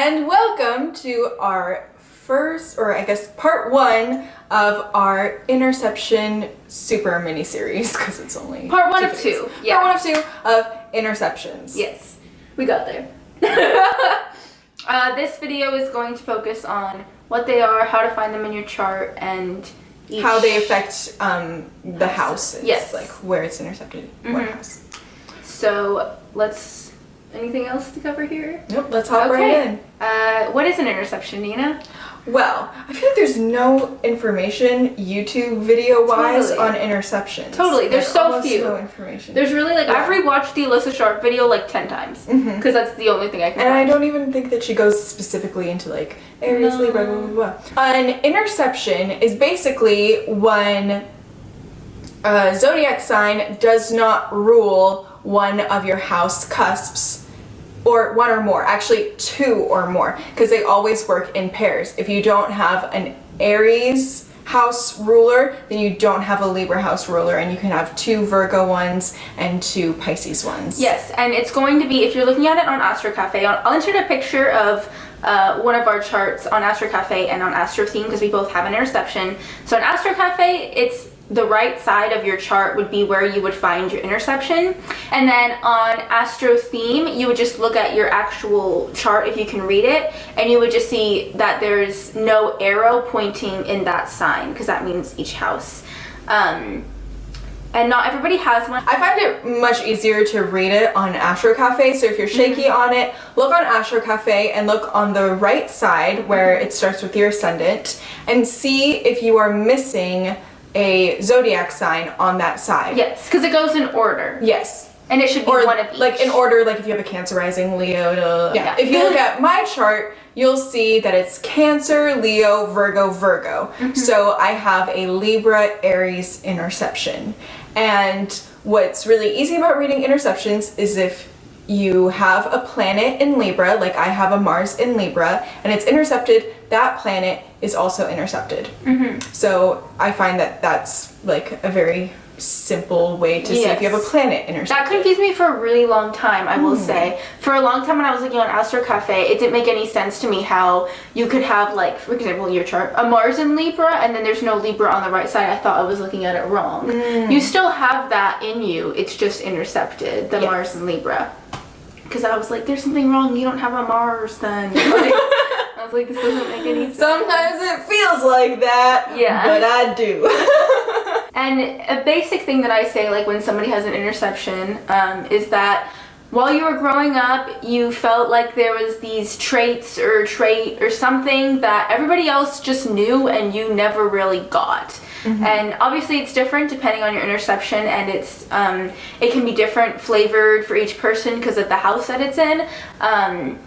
and welcome to our first, or I guess part one of our Interception super mini-series, because it's only part one of two. Yeah. Part one of two of Interceptions. Yes, we got there. This video is going to focus on what they are, how to find them in your chart, and how they affect the houses. Yes. Like where it's intercepted, what house. So anything else to cover here? Nope, let's hop right in. What is an interception, Nina? Well, I feel like there's no information YouTube video-wise on interceptions. Totally, there's so few. No information. There's really I've rewatched the Alyssa Sharp video like 10 times because that's the only thing I can find. I don't even think that she goes specifically into like Aries, Libra, blah, blah, blah. An interception is basically when a zodiac sign does not rule one of your house cusps, or one or more, actually two or more, because they always work in pairs. If you don't have an Aries house ruler, then you don't have a Libra house ruler, and you can have two Virgo ones and two Pisces ones. Yes, and it's going to be, if you're looking at it on Astro Cafe, I'll insert a picture of one of our charts on Astro Cafe and on Astro Theme, because we both have an interception. So on Astro Cafe, it's the right side of your chart would be where you would find your interception, and then on Astro Theme you would just look at your actual chart if you can read it, and you would just see that there's no arrow pointing in that sign, because that means each house. And not everybody has one. I find it much easier to read it on Astro Cafe, so if you're shaky on it, look on Astro Cafe and look on the right side where it starts with your ascendant, and see if you are missing a zodiac sign on that side. Yes, because it goes in order. Yes. And it should be one of each. Like in order, like if you have a Cancer rising, Leo, yeah. If you look at my chart, you'll see that it's Cancer, Leo, Virgo, Virgo. So I have a Libra, Aries interception. And what's really easy about reading interceptions is if you have a planet in Libra, like I have a Mars in Libra, and it's intercepted, that planet is also intercepted. So I find that that's like a very simple way to see if you have a planet intercepted. That confused me for a really long time, I will say. For a long time when I was looking on Astro Cafe, it didn't make any sense to me how you could have, like, for example, your chart, a Mars in Libra, and then there's no Libra on the right side. I thought I was looking at it wrong. You still have that in you, it's just intercepted, the Mars in Libra. Because I was like, there's something wrong, you don't have a Mars then. Like, I was like, this doesn't make any sense. Sometimes it feels like that, but I do. And a basic thing that I say, like when somebody has an interception, is that while you were growing up, you felt like there was these traits or trait or something that everybody else just knew and you never really got. And obviously it's different depending on your interception, and it's it can be different flavored for each person because of the house that it's in.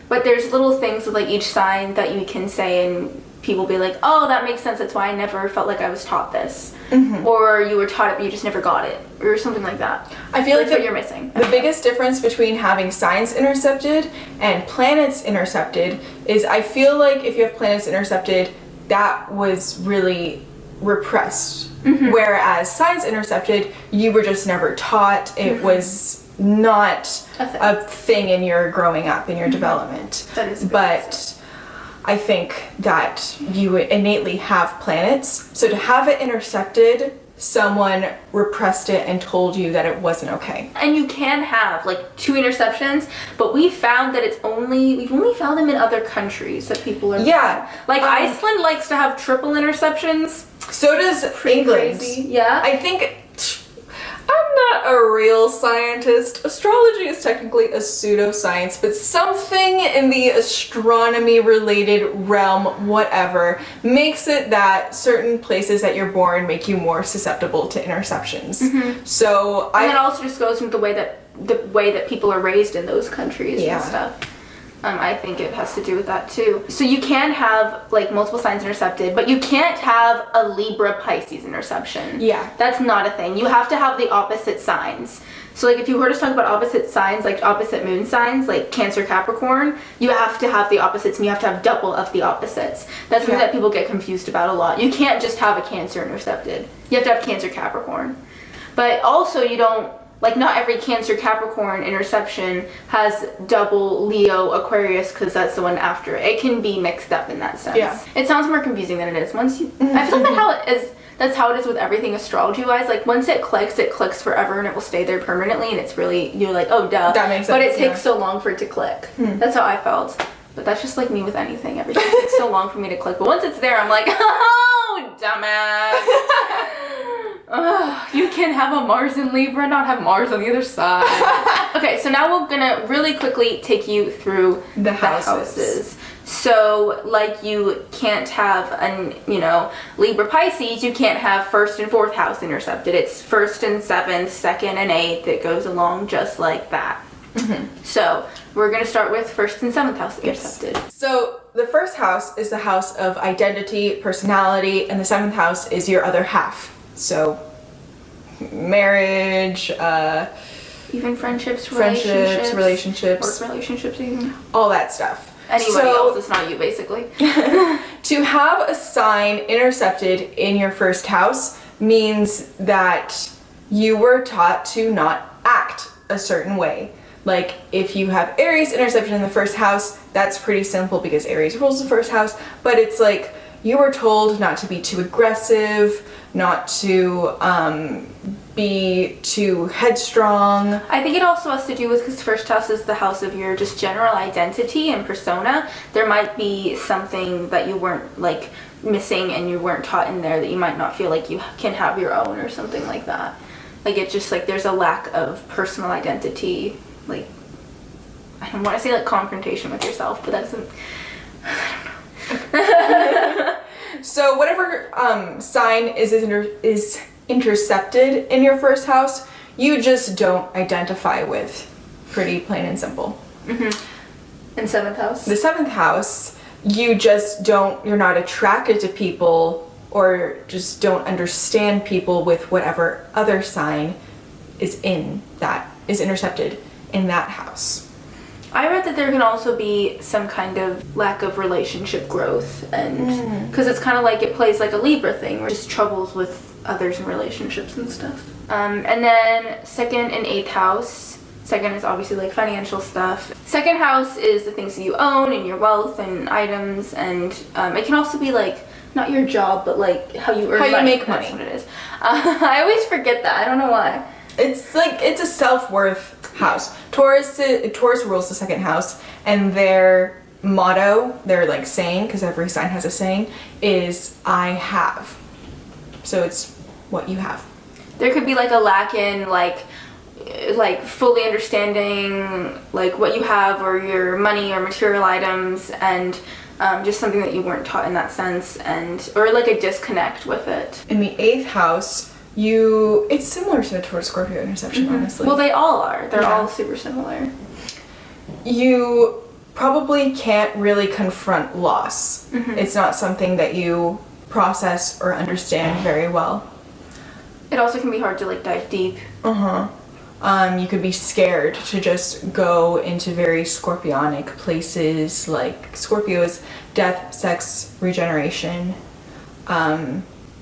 But there's little things with like each sign that you can say and people be like, oh, that makes sense, that's why I never felt like I was taught this. Or you were taught it but you just never got it, or something like that. I feel like what you're missing. The biggest difference between having signs intercepted and planets intercepted is I feel like if you have planets intercepted, that was really repressed. Whereas signs intercepted, you were just never taught. It was not a thing in your growing up, in your development. That is but I think that you innately have planets, so to have it intercepted, someone repressed it and told you that it wasn't okay. And you can have like two interceptions, but we found that we've only found them in other countries that people are like Iceland likes to have triple interceptions. So does England. Crazy. Yeah. I think I'm not a real scientist. Astrology is technically a pseudoscience, but something in the astronomy related realm, whatever, makes it that certain places that you're born make you more susceptible to interceptions. So and it also just goes with the way that people are raised in those countries and stuff. I think it has to do with that too. So you can have like multiple signs intercepted, but you can't have a Libra Pisces interception. That's not a thing. You have to have the opposite signs. So like if you heard us talk about opposite signs, like opposite moon signs, like Cancer, Capricorn, you have to have the opposites, and you have to have double of the opposites. That's something that people get confused about a lot. You can't just have a Cancer intercepted. You have to have Cancer, Capricorn. But also you don't like not every Cancer, Capricorn, Interception has double Leo, Aquarius, because that's the one after it. It can be mixed up in that sense. Yeah. It sounds more confusing than it is. Once you, I feel like that's how it is with everything astrology-wise. Like, once it clicks forever, and it will stay there permanently, and it's really, you're like, oh, duh. That makes sense, but it takes so long for it to click. That's how I felt. But that's just like me with anything. Everything takes so long for me to click. But once it's there, I'm like, oh, dumbass. You can have a Mars in Libra, not have Mars on the other side. Okay, so now we're gonna really quickly take you through the houses. So, like, you can't have Libra Pisces, you can't have 1st and 4th house intercepted. It's 1st and 7th, 2nd and 8th. It goes along just like that. So, we're going to start with 1st and 7th house intercepted. So, the 1st house is the house of identity, personality, and the 7th house is your other half. So, marriage, even friendships, relationships, work relationships, even all that stuff. Anybody else, it's not you, basically. To have a sign intercepted in your 1st house means that you were taught to not act a certain way. Like, if you have Aries interception in the 1st house, that's pretty simple because Aries rules the 1st house, but it's like you were told not to be too aggressive, not to be too headstrong. I think it also has to do with, because 1st house is the house of your just general identity and persona. There might be something that you weren't like missing and you weren't taught in there that you might not feel like you can have your own or something like that. Like, it's just like there's a lack of personal identity. Like, I don't want to say like confrontation with yourself, but that's So whatever sign is intercepted in your 1st house, you just don't identify with. Pretty plain and simple. And 7th house? The 7th house, you're not attracted to people or just don't understand people with whatever other sign is intercepted in that house. I read that there can also be some kind of lack of relationship growth, and because it's kind of like it plays like a Libra thing, where just troubles with others in relationships and stuff. And then 2nd and 8th house. 2nd is obviously like financial stuff. 2nd house is the things that you own and your wealth and items, and it can also be like not your job, but like how you earn money. How you make money. That's what it is. I always forget that. I don't know why. It's like, it's a self-worth house. Taurus rules the 2nd house, and their motto, their like saying, because every sign has a saying, is I have. So it's what you have. There could be like a lack in like fully understanding like what you have or your money or material items, and just something that you weren't taught in that sense, or like a disconnect with it. In the 8th house, it's similar to a Taurus Scorpio interception, honestly. Well, they all are. They're all super similar. You probably can't really confront loss. It's not something that you process or understand very well. It also can be hard to like dive deep. You could be scared to just go into very scorpionic places, like Scorpio is death, sex, regeneration.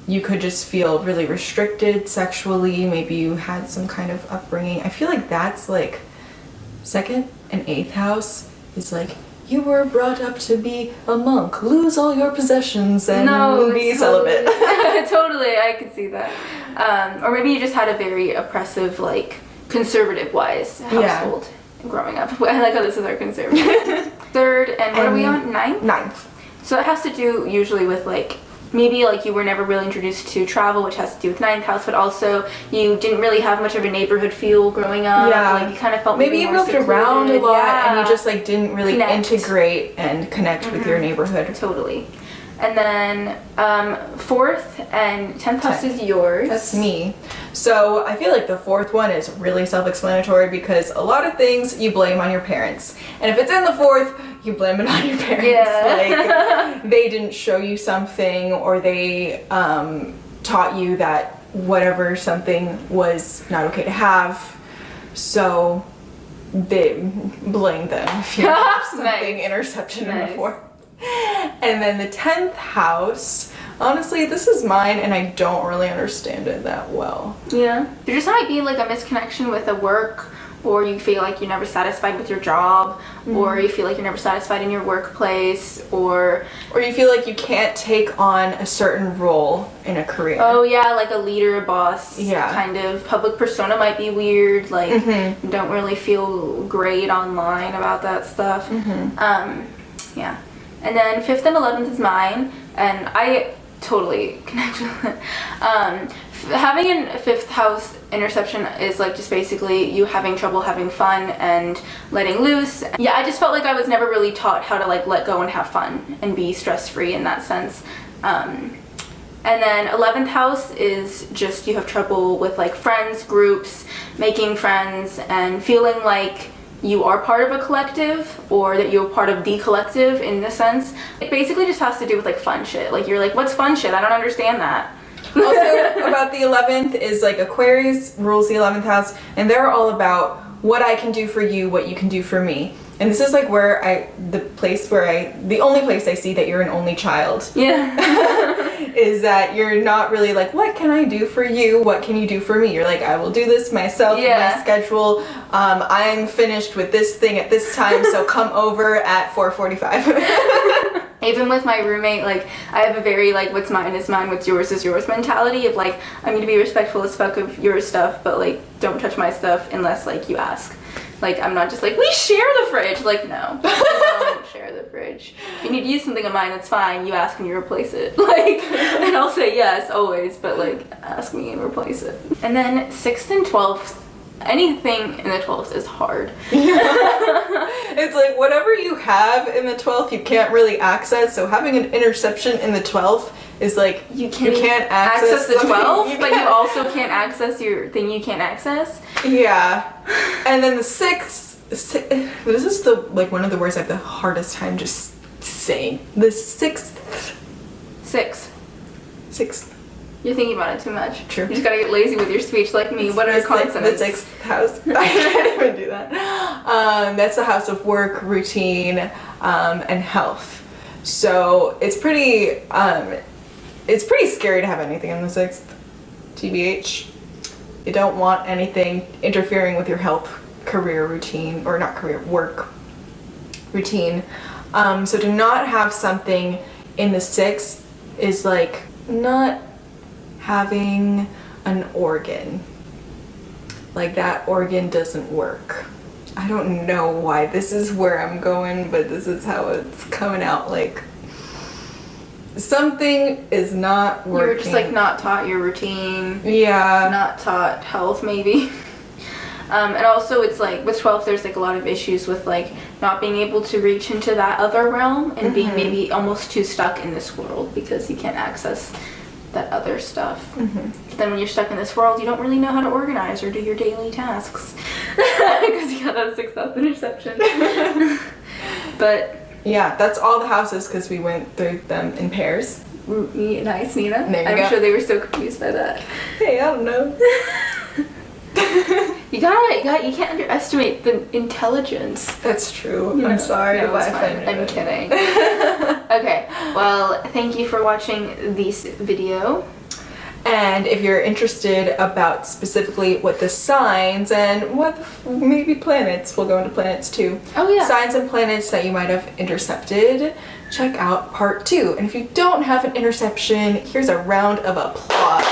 You could just feel really restricted sexually. Maybe you had some kind of upbringing. I feel like that's like 2nd and 8th house is like, you were brought up to be a monk, lose all your possessions, and be celibate. Totally, I could see that. Or maybe you just had a very oppressive, like, conservative-wise household growing up. I like how this is our conservative. 3rd, and what are we on? 9th? 9th. So it has to do usually with, like, maybe like you were never really introduced to travel, which has to do with 9th house, but also you didn't really have much of a neighborhood feel growing up. Like you kind of felt maybe you moved around a lot and you just like didn't really integrate and connect with your neighborhood. Totally. And then 4th and 10th house is yours. That's me. So I feel like the 4th one is really self-explanatory because a lot of things you blame on your parents. And if it's in the 4th, you blame it on your parents. Like they didn't show you something, or they taught you that whatever something was not okay to have. So they blame them if you have something intercepted in the 4th. And then the 10th house honestly, this is mine and I don't really understand it that well. Yeah. There just might be like a misconnection with a work, or you feel like you're never satisfied with your job, or you feel like you're never satisfied in your workplace, or you feel like you can't take on a certain role in a career. Oh yeah, like a leader, a boss, Yeah. kind of public persona might be weird, like you don't really feel great online about that stuff. Yeah. And then 5th and 11th is mine, and I totally connect with it. Having a 5th house interception is like just basically you having trouble having fun and letting loose. Yeah, I just felt like I was never really taught how to like let go and have fun and be stress-free in that sense. And then 11th house is just you have trouble with like friends, groups, making friends, and feeling like you are part of a collective, or that you're part of the collective in this sense. It basically just has to do with like fun shit. Like you're like, what's fun shit? I don't understand that. Also, about the 11th is like Aquarius rules the 11th house, and they're all about what I can do for you, what you can do for me. And this is like where the only place I see that you're an only child. Yeah. Is that you're not really like, what can I do for you? What can you do for me? You're like, I will do this myself, my schedule. I'm finished with this thing at this time, so come over at 4:45. Even with my roommate, like, I have a very, like, what's mine is mine, what's yours is yours mentality of, like, I'm going to be respectful as fuck of your stuff, but, like, don't touch my stuff unless, like, you ask. Like, I'm not just like, we share the fridge. Like, no, we don't share the fridge. If you need to use something of mine, that's fine. You ask and you replace it. Like, and I'll say yes, always, but, like, ask me and replace it. And then 6th and 12th, anything in the 12th is hard. It's like whatever you have in the 12th you can't really access, so having an interception in the 12th is like you can't access the 12th, but you also can't access your thing you can't access. Yeah. And then the 6th, this is the like one of the words I have the hardest time just saying. The 6th. 6th. You're thinking about it too much. True. You just gotta get lazy with your speech like me. What are consonants? The 6th house. I can't even do that. That's the house of work, routine, and health. So it's pretty scary to have anything in the 6th. TBH. You don't want anything interfering with your health, career routine, or not career, work routine. So to not have something in the 6th is like not having an organ. Like that organ doesn't work. I don't know why this is where I'm going, but this is how it's coming out. Like something is not working. You're just like not taught your routine. Yeah. Not taught health maybe. And also it's like with 12 there's like a lot of issues with like not being able to reach into that other realm and being maybe almost too stuck in this world because you can't access that other stuff. Then when you're stuck in this world, you don't really know how to organize or do your daily tasks because you got that 6th house interception. But yeah, that's all the houses because we went through them in pairs. Nice, Nina. I'm sure they were so confused by that. Hey, I don't know. You can't underestimate the intelligence. That's true. I'm sorry if I offended you. I'm kidding. Okay, well, thank you for watching this video. And if you're interested about specifically what the signs and what maybe planets, we'll go into planets too. Oh yeah. Signs and planets that you might have intercepted, check out part 2. And if you don't have an interception, here's a round of applause.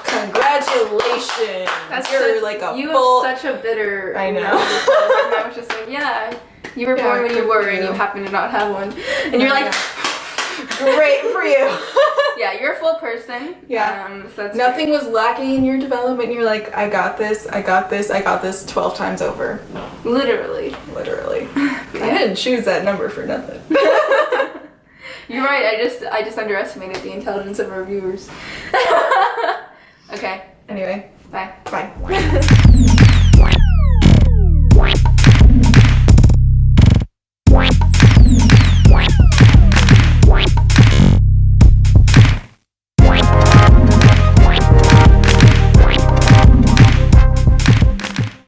Congratulations! You're like a you full... have such a bitter... I know. And I was just like, yeah, you were born when you were and you happen to not have one. And you're like... Great for you! Yeah, you're a full person. Yeah. So that's nothing was lacking in your development. You're like, I got this, I got this, I got this 12 times over. Literally. I didn't choose that number for nothing. You're right, I just underestimated the intelligence of our viewers. Okay. Anyway. Bye. Bye.